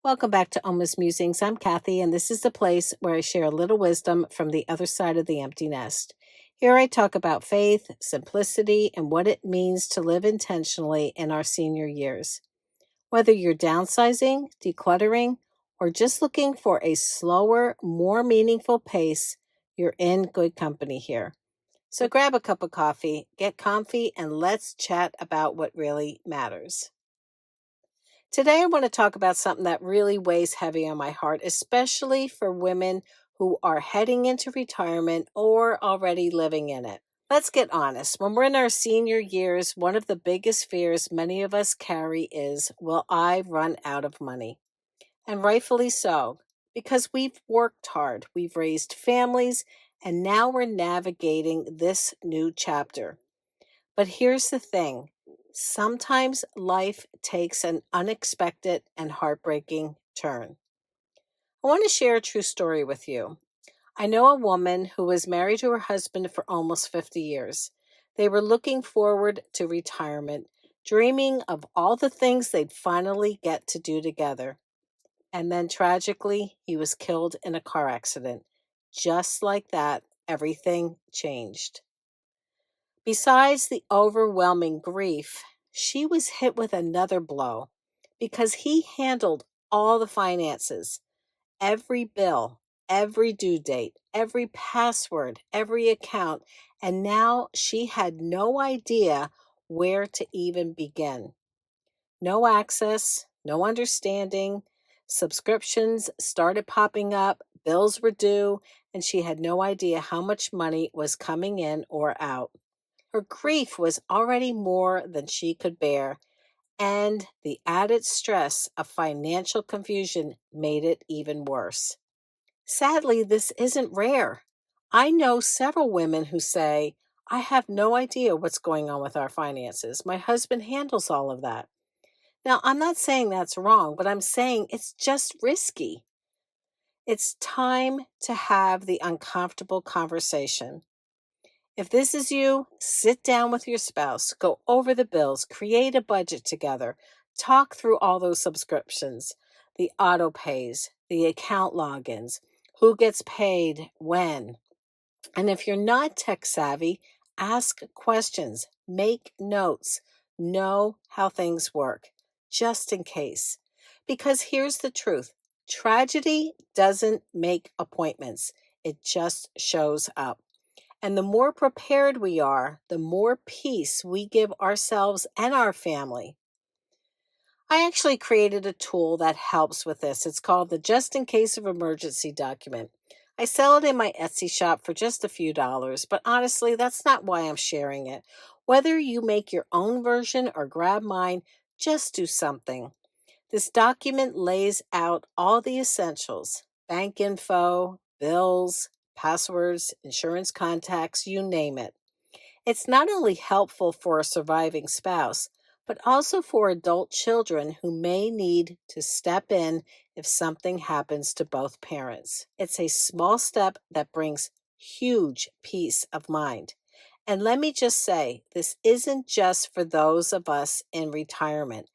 Welcome back to Oma's Musings. I'm Kathy, and this is the place where I share a little wisdom from the other side of the empty nest. Here I talk about faith, simplicity, and what it means to live intentionally in our senior years. Whether you're downsizing, decluttering, or just looking for a slower, more meaningful pace, you're in good company here. So grab a cup of coffee, get comfy, and let's chat about what really matters. Today, I want to talk about something that really weighs heavy on my heart, especially for women who are heading into retirement or already living in it. Let's get honest. When we're in our senior years, one of the biggest fears many of us carry is, will I run out of money? And rightfully so, because we've worked hard, we've raised families, and now we're navigating this new chapter. But here's the thing, sometimes life takes an unexpected and heartbreaking turn. I want to share a true story with you. I know a woman who was married to her husband for almost 50 years. They were looking forward to retirement, dreaming of all the things they'd finally get to do together. And then tragically, he was killed in a car accident. Just like that, everything changed. Besides the overwhelming grief, she was hit with another blow because he handled all the finances, every bill, every due date, every password, every account, and now she had no idea where to even begin. No access, no understanding. Subscriptions started popping up, bills were due, and she had no idea how much money was coming in or out. Her grief was already more than she could bear, and the added stress of financial confusion made it even worse. Sadly, this isn't rare. I know several women who say, I have no idea what's going on with our finances. My husband handles all of that. Now, I'm not saying that's wrong, but I'm saying it's just risky. It's time to have the uncomfortable conversation. If this is you, sit down with your spouse, go over the bills, create a budget together, talk through all those subscriptions, the auto pays, the account logins, who gets paid when. And if you're not tech savvy, ask questions, make notes, know how things work, just in case. Because here's the truth, tragedy doesn't make appointments, it just shows up. And the more prepared we are, the more peace we give ourselves and our family. I actually created a tool that helps with this. It's called the Just in Case of Emergency document. I sell it in my Etsy shop for just a few dollars, but honestly, that's not why I'm sharing it. Whether you make your own version or grab mine, just do something. This document lays out all the essentials, bank info, bills, passwords, insurance contacts, you name it. It's not only helpful for a surviving spouse, but also for adult children who may need to step in if something happens to both parents. It's a small step that brings huge peace of mind. And let me just say, this isn't just for those of us in retirement.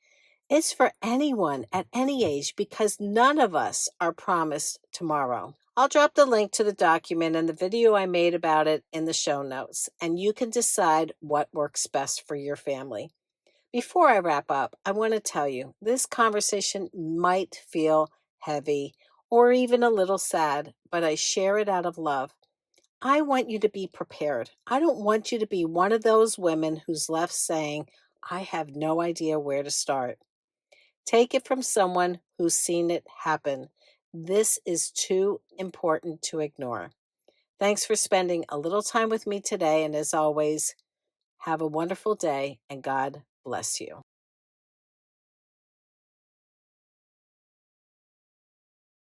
It's for anyone at any age because none of us are promised tomorrow. I'll drop the link to the document and the video I made about it in the show notes, and you can decide what works best for your family. Before I wrap up, I want to tell you this conversation might feel heavy or even a little sad, but I share it out of love. I want you to be prepared. I don't want you to be one of those women who's left saying, I have no idea where to start. Take it from someone who's seen it happen. This is too important to ignore. Thanks for spending a little time with me today. And as always, have a wonderful day and God bless you.